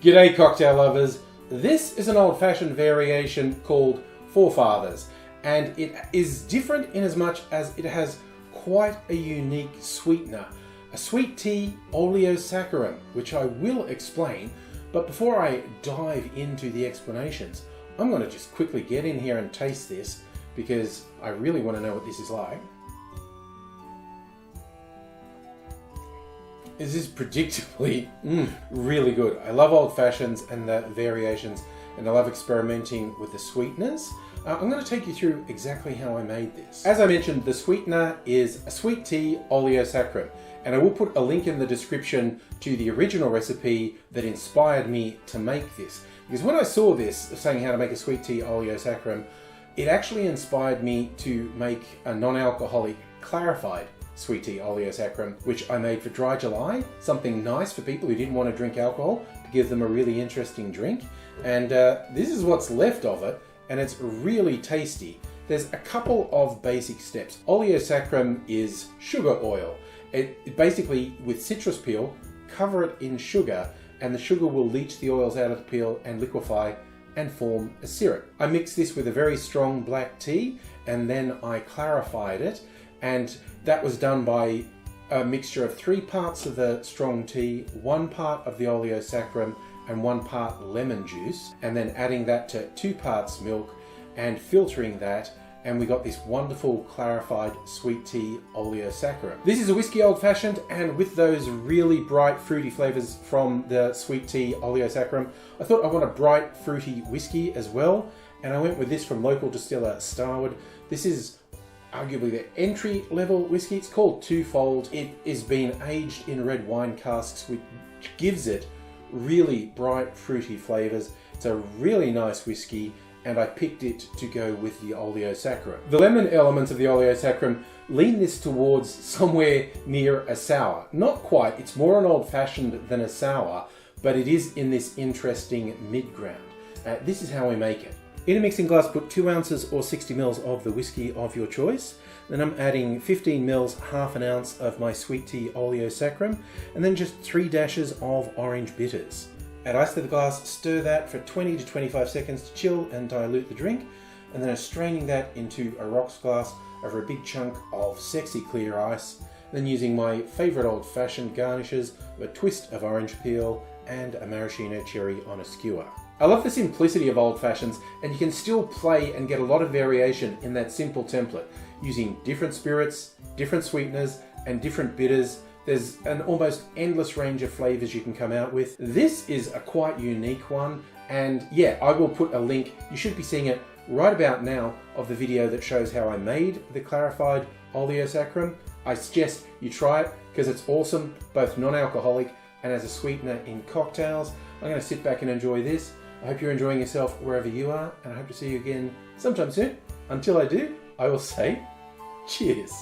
G'day cocktail lovers. This is an old-fashioned variation called Forefathers, and it is different in as much as it has quite a unique sweetener, a sweet tea Oleo Saccharum, which I will explain. But before I dive into the explanations, I'm going to just quickly get in here and taste this because I really want to know what this is like. This is predictably really good. I love old fashions and the variations, and I love experimenting with the sweeteners. I'm going to take you through exactly how I made this. As I mentioned, the sweetener is a sweet tea Oleo Saccharum, and I will put a link in the description to the original recipe that inspired me to make this. Because when I saw this saying how to make a sweet tea Oleo Saccharum, it actually inspired me to make a non-alcoholic clarified sweet tea Oleo Saccharum, which I made for Dry July, something nice for people who didn't want to drink alcohol, to give them a really interesting drink. And this is what's left of it, and it's really tasty. There's a couple of basic steps. Oleo Saccharum is sugar oil. It basically, with citrus peel, cover it in sugar, and the sugar will leach the oils out of the peel and liquefy and form a syrup. I mixed this with a very strong black tea, and then I clarified it, and that was done by a mixture of 3 parts of the strong tea, 1 part of the Oleo Saccharum, and 1 part lemon juice, and then adding that to 2 parts milk and filtering that, and we got this wonderful clarified sweet tea Oleo Saccharum. This is a whiskey old fashioned, and with those really bright fruity flavors from the sweet tea Oleo Saccharum, I thought I want a bright fruity whiskey as well, and I went with this from local distiller Starward. This is arguably the entry level whiskey. It's called Twofold. It is being aged in red wine casks, which gives it really bright fruity flavors. It's a really nice whiskey, and I picked it to go with the Oleo Saccharum. The lemon elements of the Oleo Saccharum lean this towards somewhere near a sour. Not quite, it's more an old fashioned than a sour, but it is in this interesting mid-ground. This is how we make it. In a mixing glass, put 2 ounces or 60 mils of the whiskey of your choice. Then I'm adding 15 mils, half an ounce of my sweet tea Oleo Saccharum, and then just 3 dashes of orange bitters. Add ice to the glass, stir that for 20 to 25 seconds to chill and dilute the drink, and then I'm straining that into a rocks glass over a big chunk of sexy clear ice, then using my favourite old-fashioned garnishes of a twist of orange peel and a maraschino cherry on a skewer. I love the simplicity of old fashions, and you can still play and get a lot of variation in that simple template, using different spirits, different sweeteners, and different bitters. There's an almost endless range of flavors you can come out with. This is a quite unique one, and yeah, I will put a link, you should be seeing it right about now, of the video that shows how I made the clarified Oleo Saccharum. I suggest you try it because it's awesome, both non-alcoholic and as a sweetener in cocktails. I'm going to sit back and enjoy this. I hope you're enjoying yourself wherever you are, and I hope to see you again sometime soon. Until I do, I will say cheers.